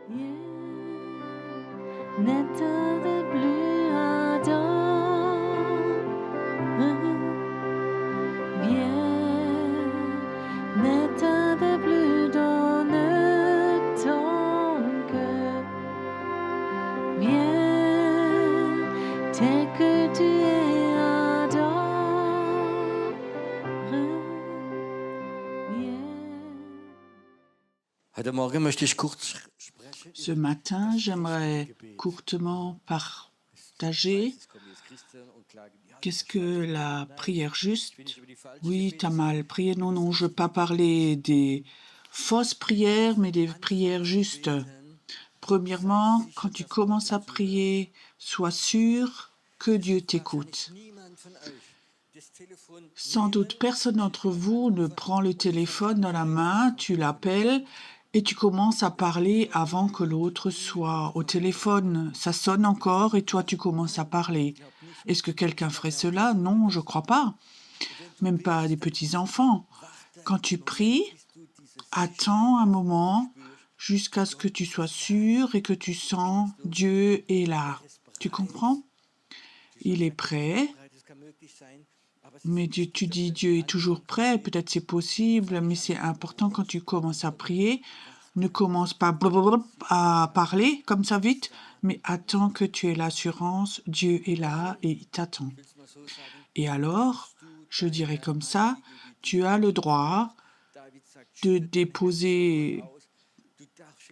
Netter de blue ardent, viens, netter de bleu donne ton cœur, viens, tel que tu es ardent, viens. Heute Morgen möchte ich kurz sprechen. Ce matin, j'aimerais courtement partager qu'est-ce que la prière juste. Oui, tu as mal prié. Non, non, je ne veux pas parler des fausses prières, mais des prières justes. Premièrement, quand tu commences à prier, sois sûr que Dieu t'écoute. Sans doute, personne d'entre vous ne prend le téléphone dans la main, tu l'appelles et tu commences à parler avant que l'autre soit au téléphone. Ça sonne encore et toi, tu commences à parler. Est-ce que quelqu'un ferait cela? Non, je ne crois pas. Même pas des petits-enfants. Quand tu pries, attends un moment jusqu'à ce que tu sois sûr et que tu sens Dieu est là. Tu comprends? Il est prêt. Mais tu dis Dieu est toujours prêt, peut-être c'est possible, mais c'est important quand tu commences à prier, ne commence pas blablabla à parler comme ça vite, mais attends que tu aies l'assurance, Dieu est là et il t'attend. Et alors, je dirais comme ça, tu as le droit de déposer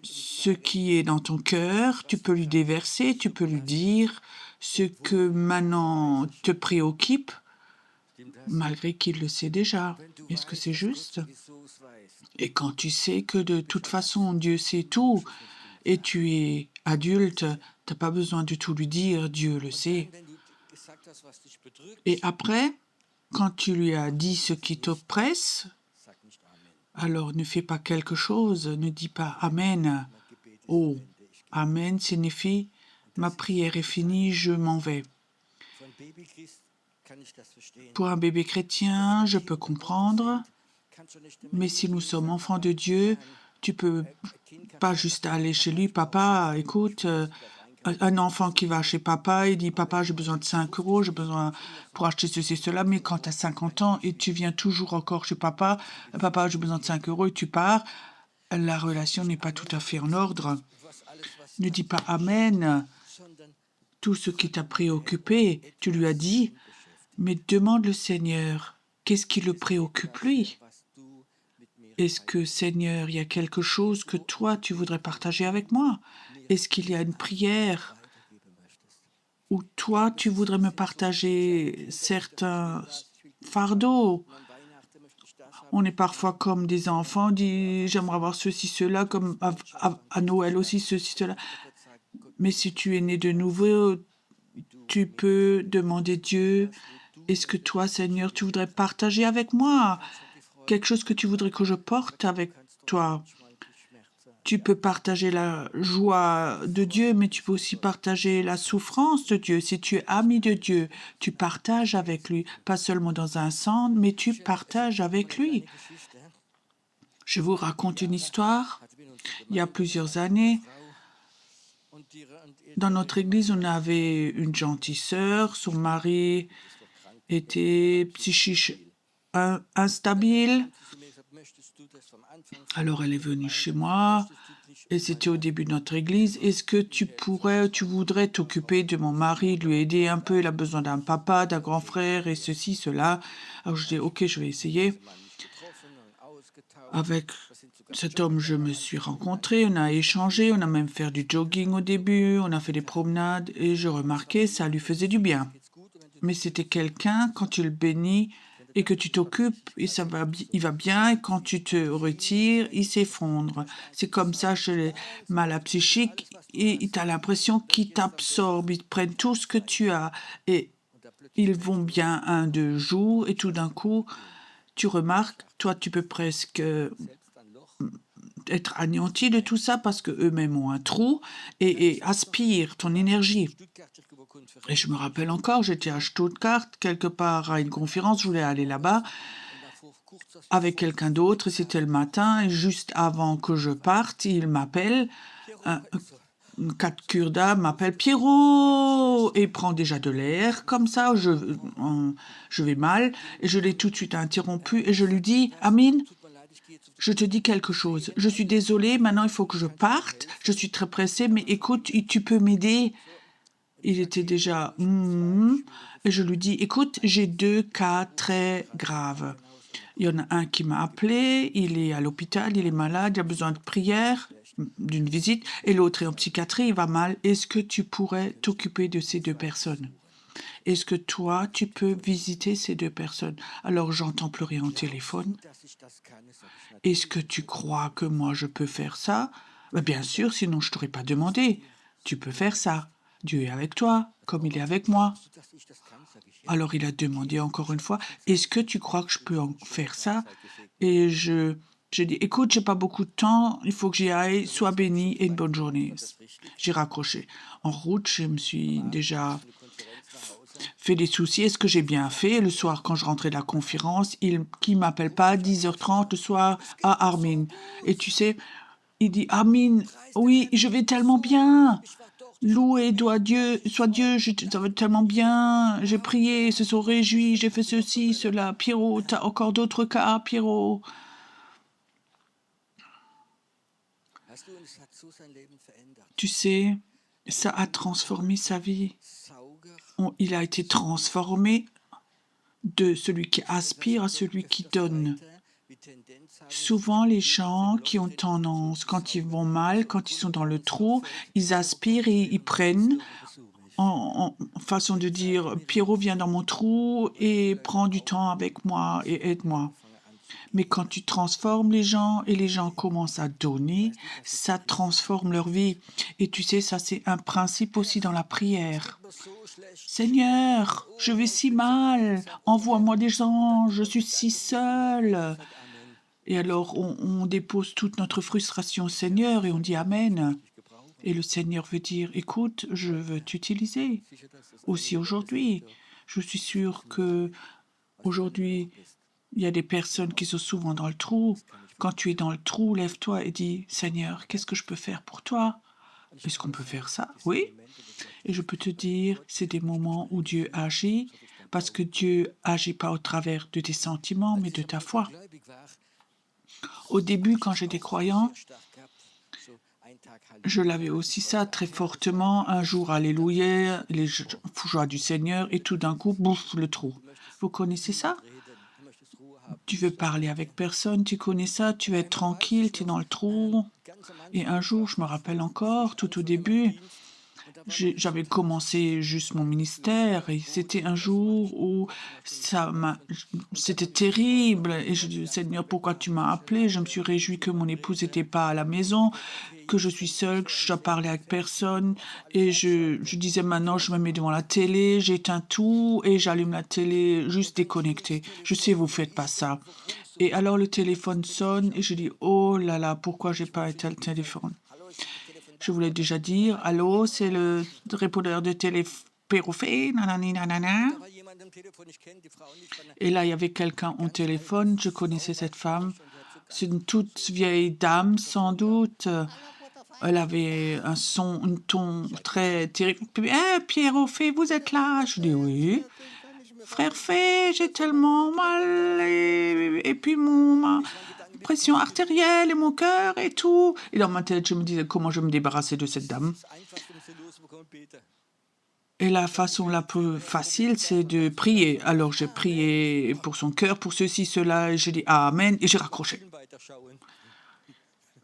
ce qui est dans ton cœur, tu peux lui déverser, tu peux lui dire ce que maintenant te préoccupe, malgré qu'il le sait déjà. Est-ce que c'est juste? Et quand tu sais que de toute façon, Dieu sait tout, et tu es adulte, tu n'as pas besoin de tout lui dire, Dieu le sait. Et après, quand tu lui as dit ce qui t'oppresse, alors ne fais pas quelque chose, ne dis pas Amen. Oh, Amen signifie ma prière est finie, je m'en vais. Pour un bébé chrétien, je peux comprendre, mais si nous sommes enfants de Dieu, tu peux pas juste aller chez lui, papa, écoute, un enfant qui va chez papa, il dit, papa, j'ai besoin de 5 €, j'ai besoin pour acheter ceci, cela, mais quand tu as 50 ans et tu viens toujours encore chez papa, papa, j'ai besoin de 5 € et tu pars, la relation n'est pas tout à fait en ordre. Ne dis pas Amen. Tout ce qui t'a préoccupé, tu lui as dit, mais demande le Seigneur, qu'est-ce qui le préoccupe lui? Est-ce que, Seigneur, il y a quelque chose que toi, tu voudrais partager avec moi? Est-ce qu'il y a une prière où toi, tu voudrais me partager certains fardeaux? On est parfois comme des enfants, on dit j'aimerais avoir ceci, cela, comme à Noël aussi, ceci, cela. Mais si tu es né de nouveau, tu peux demander Dieu, est-ce que toi, Seigneur, tu voudrais partager avec moi quelque chose que tu voudrais que je porte avec toi? Tu peux partager la joie de Dieu, mais tu peux aussi partager la souffrance de Dieu. Si tu es ami de Dieu, tu partages avec lui, pas seulement dans un sens, mais tu partages avec lui. Je vous raconte une histoire. Il y a plusieurs années, dans notre église, on avait une gentille sœur. Son mari était psychique instable. Alors elle est venue chez moi et c'était au début de notre église. Est-ce que tu voudrais t'occuper de mon mari, lui aider un peu? Il a besoin d'un papa, d'un grand frère et ceci, cela. Alors je dis ok, je vais essayer. Avec cet homme, je me suis rencontrée, on a échangé, on a même fait du jogging au début, on a fait des promenades et je remarquais ça lui faisait du bien. Mais c'était quelqu'un, quand tu le bénis et que tu t'occupes, et il va bien, et quand tu te retires, il s'effondre. C'est comme ça chez les malades psychiques, et tu as l'impression qu'ils t'absorbent, ils prennent tout ce que tu as, et ils vont bien 1-2 jours, et tout d'un coup, tu remarques, toi, tu peux presque être anéanti de tout ça parce qu'eux-mêmes ont un trou et aspirent ton énergie. Et je me rappelle encore, j'étais à Stuttgart, quelque part à une conférence, je voulais aller là-bas avec quelqu'un d'autre, et c'était le matin, et juste avant que je parte, il m'appelle un cas de Kurda m'appelle Pierrot et prend déjà de l'air, comme ça, je vais mal, et je l'ai tout de suite interrompu, et je lui dis, Amin, je te dis quelque chose, je suis désolée, maintenant il faut que je parte, je suis très pressée, mais écoute, tu peux m'aider? Il était déjà, et je lui dis, écoute, j'ai 2 cas très graves. Il y en a un qui m'a appelé, il est à l'hôpital, il est malade, il a besoin de prière, d'une visite, et l'autre est en psychiatrie, il va mal. Est-ce que tu pourrais t'occuper de ces 2 personnes? Est-ce que toi, tu peux visiter ces 2 personnes? Alors, j'entends plus rien au téléphone. Est-ce que tu crois que moi, je peux faire ça? Ben, bien sûr, sinon je t'aurais pas demandé. Tu peux faire ça. Dieu est avec toi, comme il est avec moi. Alors il a demandé encore une fois, est-ce que tu crois que je peux en faire ça? Et j'ai dit, écoute, j'ai pas beaucoup de temps, il faut que j'y aille, sois béni et une bonne journée. J'ai raccroché. En route, je me suis déjà fait des soucis. Est-ce que j'ai bien fait? Le soir, quand je rentrais de la conférence, qui m'appelle pas à 10h30 le soir? Ah, Armin. Et tu sais, il dit, Armin, oui, je vais tellement bien. Loué soit Dieu, ça va tellement bien. J'ai prié, ils se sont réjouis, j'ai fait ceci, cela. Pierrot, t'as encore d'autres cas, Pierrot? Tu sais, ça a transformé sa vie. Il a été transformé de celui qui aspire à celui qui donne. Souvent, les gens qui ont tendance, quand ils vont mal, quand ils sont dans le trou, ils aspirent et ils prennent en façon de dire, Pierrot vient dans mon trou et prend du temps avec moi et aide-moi. Mais quand tu transformes les gens et les gens commencent à donner, ça transforme leur vie. Et tu sais, ça c'est un principe aussi dans la prière. Seigneur, je vais si mal, envoie-moi des gens, je suis si seul. Et alors on dépose toute notre frustration au Seigneur et on dit Amen. Et le Seigneur veut dire, écoute, je veux t'utiliser aussi aujourd'hui. Je suis sûre que aujourd'hui, il y a des personnes qui sont souvent dans le trou. Quand tu es dans le trou, lève-toi et dis, Seigneur, qu'est-ce que je peux faire pour toi? Est-ce qu'on peut faire ça? Oui. Et je peux te dire, c'est des moments où Dieu agit, parce que Dieu agit pas au travers de tes sentiments, mais de ta foi. Au début, quand j'étais croyant, je l'avais aussi ça très fortement. Un jour, alléluia, les joies du Seigneur, et tout d'un coup, bouf, le trou. Vous connaissez ça? Tu veux parler avec personne, tu connais ça, tu veux être tranquille, tu es dans le trou. Et un jour, je me rappelle encore, tout au début, j'avais commencé juste mon ministère et c'était un jour où c'était terrible. Et je dis, Seigneur, pourquoi tu m'as appelé? Je me suis réjouie que mon épouse n'était pas à la maison, que je suis seule, que je dois parler avec personne. Et je disais, maintenant, je me mets devant la télé, j'éteins tout et j'allume la télé, juste déconnectée. Je sais, vous faites pas ça. Et alors, le téléphone sonne et je dis, oh là là, pourquoi j'ai pas éteint le téléphone? Je voulais déjà dire, allô, c'est le répondeur de télépérophée, nanani, nanana. Et là, il y avait quelqu'un au téléphone, je connaissais cette femme. C'est une toute vieille dame, sans doute. Elle avait un ton très terrible. Pierrot Fay, vous êtes là? Je dis oui. Frère Fay, j'ai tellement mal. Et puis ma pression artérielle et mon cœur et tout. Et dans ma tête, je me disais comment je me débarrassais de cette dame. Et la façon la plus facile, c'est de prier. Alors j'ai prié pour son cœur, pour ceci, cela, et j'ai dit Amen, et j'ai raccroché.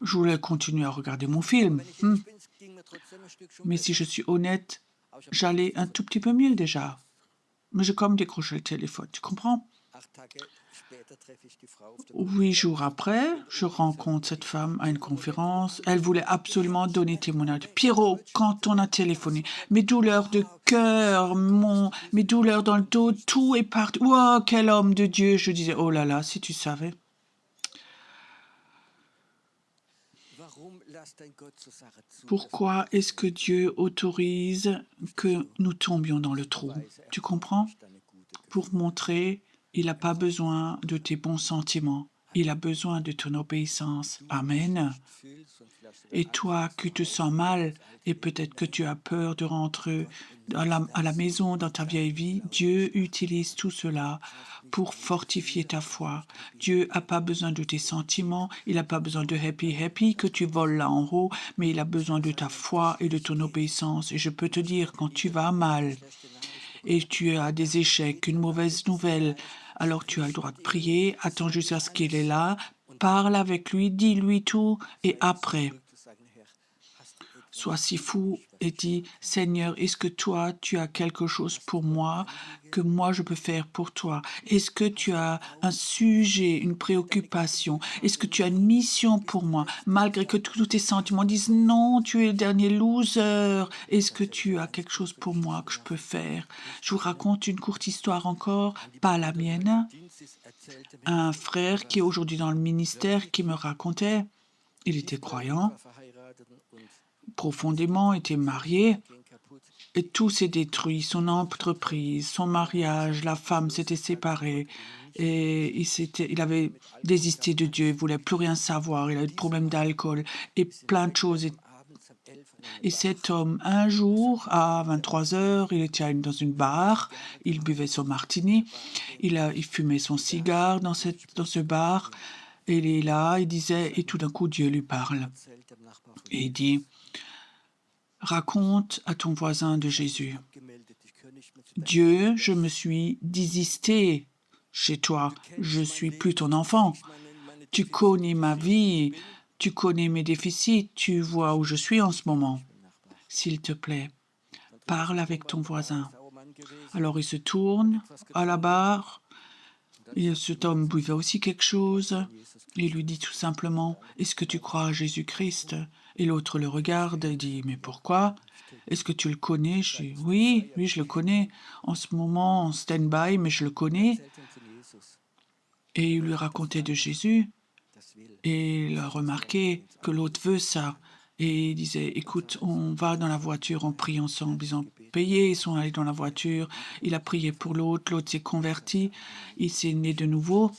Je voulais continuer à regarder mon film. Mais si je suis honnête, j'allais un tout petit peu mieux déjà. Mais j'ai comme décroché le téléphone, tu comprends? 8 jours après, je rencontre cette femme à une conférence. Elle voulait absolument donner témoignage. Pierrot, quand on a téléphoné, mes douleurs de cœur, mes douleurs dans le dos, tout est parti. Oh, quel homme de Dieu! Je disais, oh là là, si tu savais. Pourquoi est-ce que Dieu autorise que nous tombions dans le trou? Tu comprends? Pour montrer, il n'a pas besoin de tes bons sentiments. Il a besoin de ton obéissance. Amen. Et toi qui te sens mal et peut-être que tu as peur de rentrer à la maison dans ta vieille vie, Dieu utilise tout cela pour fortifier ta foi. Dieu n'a pas besoin de tes sentiments, il n'a pas besoin de happy que tu voles là en haut, mais il a besoin de ta foi et de ton obéissance. Et je peux te dire, quand tu vas mal et tu as des échecs, une mauvaise nouvelle, alors tu as le droit de prier, attends jusqu'à ce qu'il est là, parle avec lui, dis-lui tout, et après, sois si fou et dis, Seigneur, est-ce que toi, tu as quelque chose pour moi que moi, je peux faire pour toi? Est-ce que tu as un sujet, une préoccupation? Est-ce que tu as une mission pour moi? Malgré que tous tes sentiments disent, non, tu es le dernier loser. Est-ce que tu as quelque chose pour moi que je peux faire? Je vous raconte une courte histoire encore, pas la mienne. Un frère qui est aujourd'hui dans le ministère qui me racontait, il était croyant, profondément, était marié, et tout s'est détruit, son entreprise, son mariage, la femme s'était séparée, et il avait désisté de Dieu, il voulait plus rien savoir, il avait des problèmes d'alcool, et plein de choses. Et cet homme, un jour, à 23 heures, il était dans une bar, il buvait son martini, il fumait son cigare dans ce bar, et il est là, il disait, et tout d'un coup, Dieu lui parle. Et il dit, raconte à ton voisin de Jésus. Dieu, je me suis désisté chez toi, je suis plus ton enfant. Tu connais ma vie, tu connais mes déficits, tu vois où je suis en ce moment. S'il te plaît, parle avec ton voisin. Alors il se tourne à la barre, et cet homme buvait aussi quelque chose. Il lui dit tout simplement, est-ce que tu crois à Jésus-Christ? Et l'autre le regarde et dit, mais pourquoi? Est-ce que tu le connais? Je dis, oui, je le connais. En ce moment, en stand-by, mais je le connais. Et il lui racontait de Jésus. Et il a remarqué que l'autre veut ça. Et il disait, écoute, on va dans la voiture, on prie ensemble. Ils ont payé, ils sont allés dans la voiture. Il a prié pour l'autre s'est converti, il s'est né de nouveau.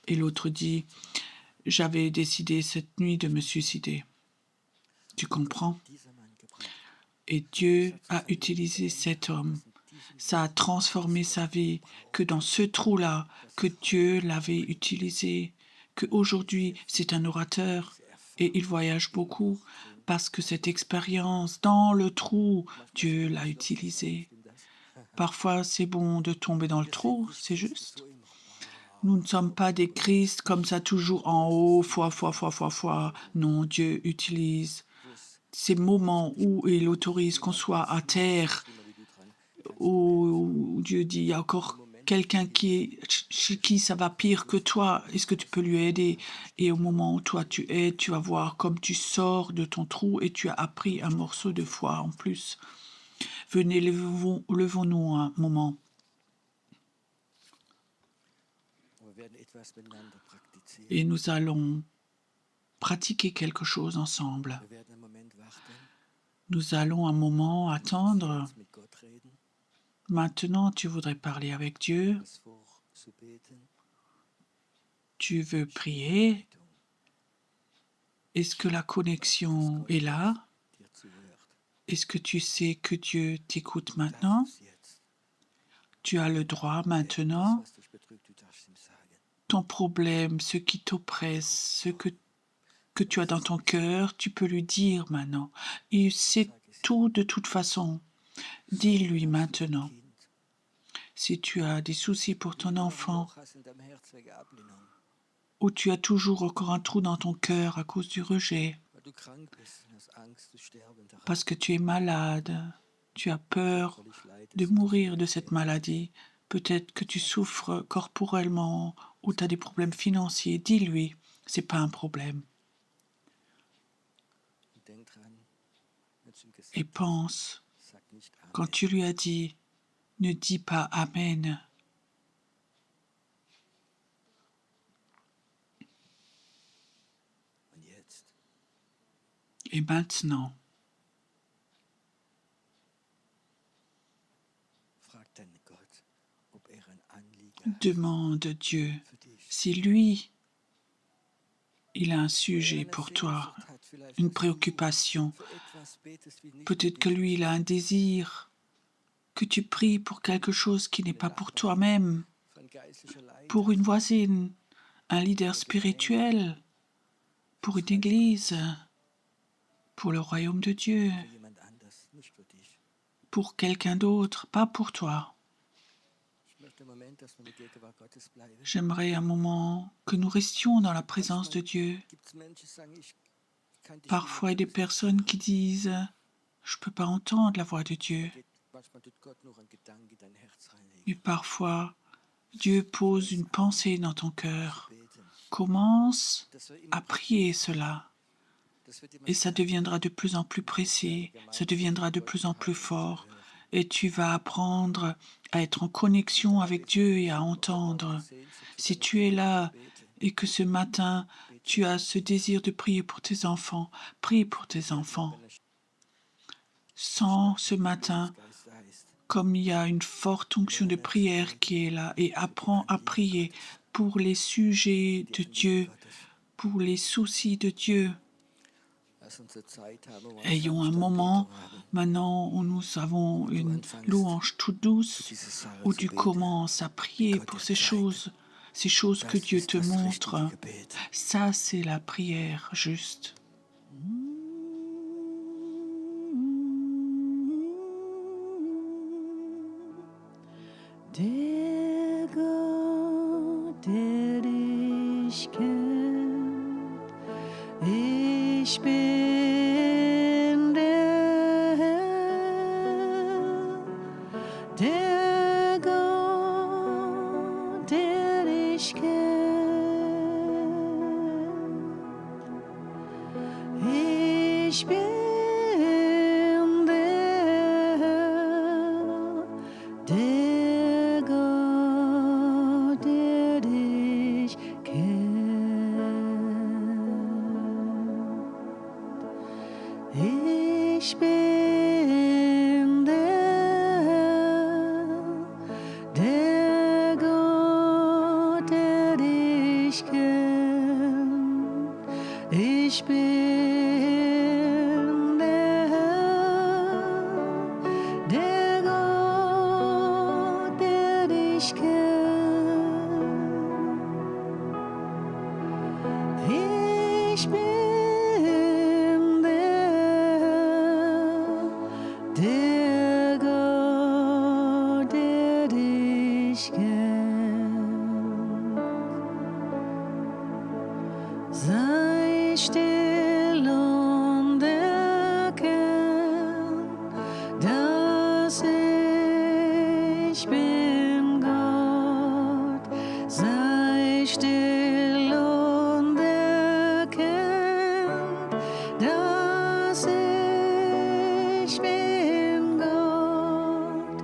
Et l'autre dit, j'avais décidé cette nuit de me suicider. Tu comprends? Et Dieu a utilisé cet homme. Ça a transformé sa vie, que dans ce trou-là, que Dieu l'avait utilisé, qu'aujourd'hui c'est un orateur et il voyage beaucoup parce que cette expérience dans le trou, Dieu l'a utilisé. Parfois c'est bon de tomber dans le trou, c'est juste. Nous ne sommes pas des Christ comme ça toujours en haut, foi. Non, Dieu utilise ces moments où il autorise qu'on soit à terre, où Dieu dit, il y a encore quelqu'un chez qui ça va pire que toi, est-ce que tu peux lui aider? Et au moment où toi tu aides, tu vas voir comme tu sors de ton trou et tu as appris un morceau de foi en plus. Venez, levons-nous un moment. Et nous allons pratiquer quelque chose ensemble. Nous allons un moment attendre. Maintenant, tu voudrais parler avec Dieu. Tu veux prier. Est-ce que la connexion est là? Est-ce que tu sais que Dieu t'écoute maintenant? Tu as le droit maintenant. Ton problème, ce qui t'oppresse, ce que tu as dans ton cœur, tu peux lui dire maintenant. Il sait tout de toute façon. Dis-lui maintenant. Si tu as des soucis pour ton enfant, ou tu as toujours encore un trou dans ton cœur à cause du rejet, parce que tu es malade, tu as peur de mourir de cette maladie, peut-être que tu souffres corporellement ou tu as des problèmes financiers, dis-lui, c'est pas un problème. Et pense, quand tu lui as dit, ne dis pas Amen. Et maintenant, demande Dieu si lui, il a un sujet pour toi, une préoccupation. Peut-être que lui, il a un désir, que tu pries pour quelque chose qui n'est pas pour toi-même, pour une voisine, un leader spirituel, pour une église, pour le royaume de Dieu, pour quelqu'un d'autre, pas pour toi. J'aimerais un moment que nous restions dans la présence de Dieu. Parfois, il y a des personnes qui disent « Je ne peux pas entendre la voix de Dieu ». Mais parfois, Dieu pose une pensée dans ton cœur. Commence à prier cela. Et ça deviendra de plus en plus précis, ça deviendra de plus en plus fort. Et tu vas apprendre à être en connexion avec Dieu et à entendre. Si tu es là et que ce matin, tu as ce désir de prier pour tes enfants, prie pour tes enfants. Sens ce matin comme il y a une forte onction de prière qui est là et apprends à prier pour les sujets de Dieu, pour les soucis de Dieu. Ayons un moment maintenant où nous avons une louange toute douce, où tu commences à prier pour ces choses que Dieu te montre. Ça, c'est la prière juste. Der Gott, der dich kennt, ich bin der Herr, der Gott, der dich kennt, ich bin der Herr, der Gott, der dich kennt. Ich bin der Gott, der dich kennt. Ich bin der Gott, der dich kennt. Ich bin der Gott, der dich kennt. Sei still und erkenn, dass ich bin Gott. Sei still und erkenn, dass ich bin Gott.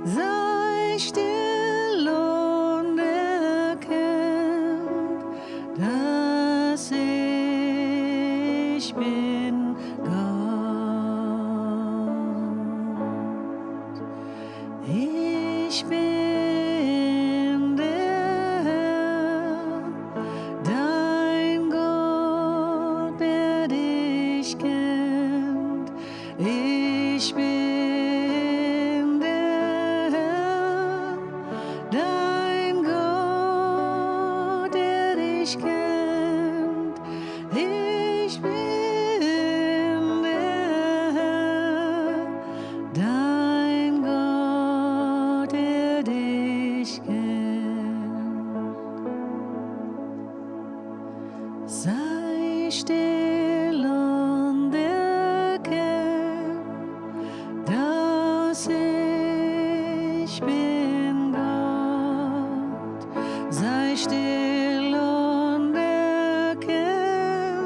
Sei still und erkenn, dass ich bin Gott. Ich bin der Herr, dein Gott, der dich kennt. Ich bin der Herr, dein Gott, der dich kennt. Ich bin der Herr, dein Gott, der dich kennt. Sei still und erkenn, dass ich bin Gott. Sei still und erkenn,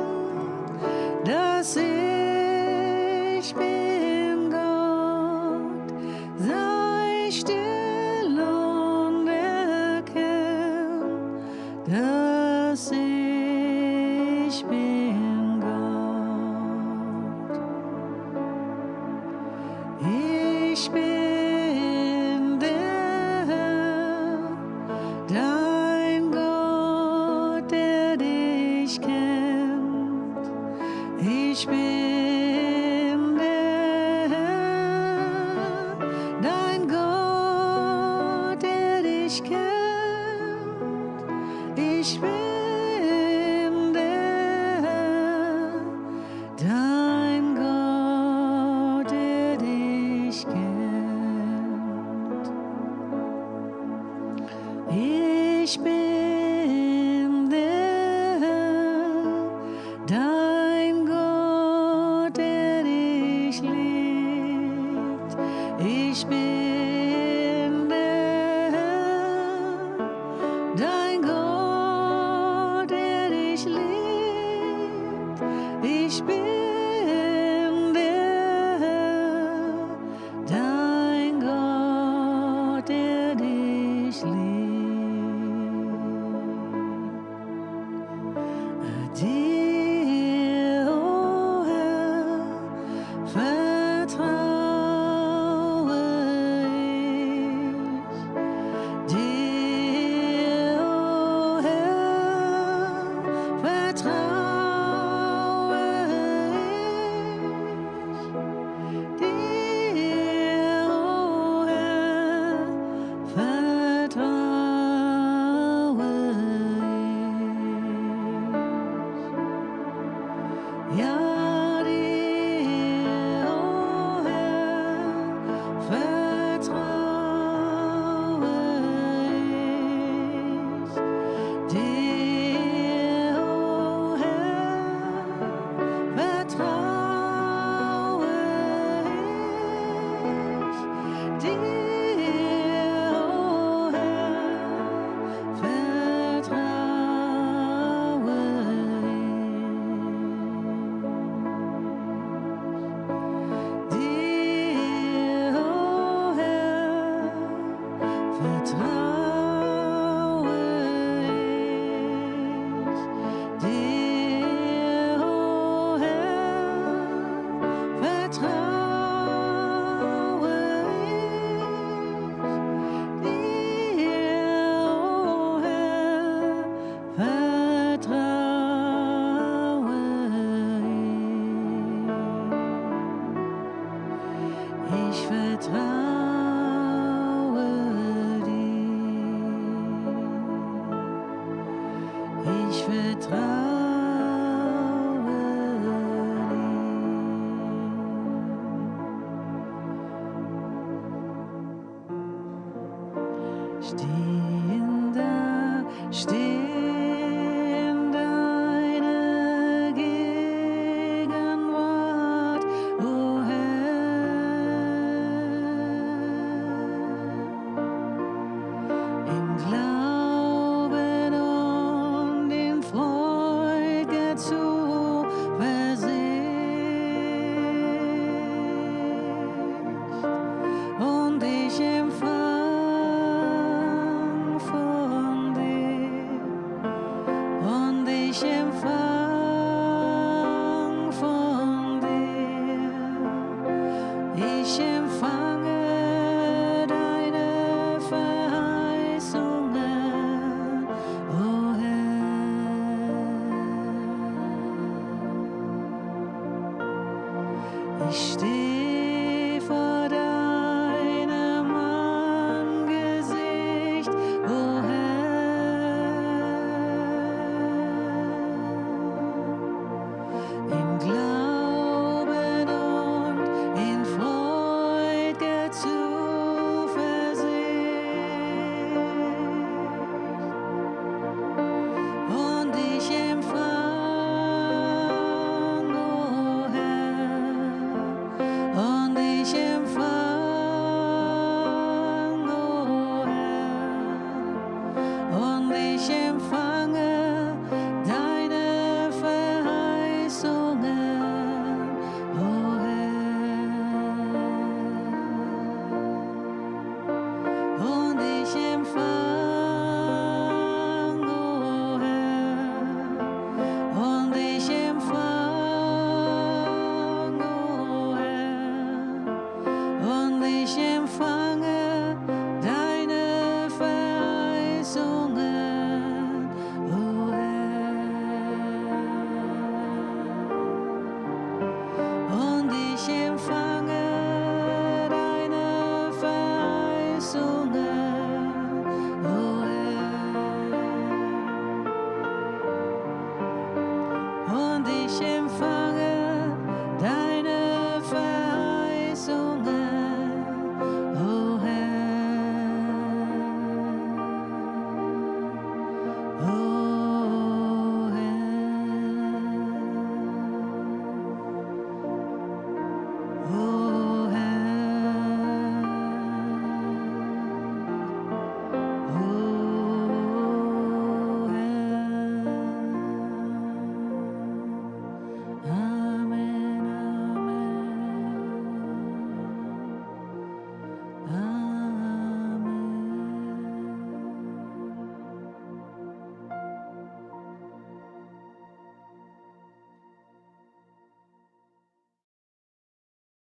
dass ich bin Gott. Sei still und erkenn, dass ich bin Gott. Ich bin der Herr, dein Gott, der dich kennt. Ich bin der Herr, dein Gott, der dich kennt. Ich bin der Herr, dein Gott, der dich liebt. Ich bin der Herr, dein Gott, der dich liebt. Ich bin der Herr, dein Gott, der dich liebt. Dir, o Herr, vertraue ich. Dir, o Herr, vertraue ich. Dir, o Herr, vertraue ich. Ja, dir, o Herr, vertraue ich. Dir, o Herr, vertraue ich. Dir, o Herr, vertraue ich. Dir, o Herr, vertraue ich. Dir, o Herr, vertraue ich. Dir, o Herr, vertraue ich. Ich vertraue dir. Ich vertraue dir. Steh in deiner Gegenwart, o Herr. Im Glauben und in Freude zuversicht. Und ich empfang von dir. Und ich empfang von dir. Ich empfange deine Verheißungen, o Herr. Ich stehe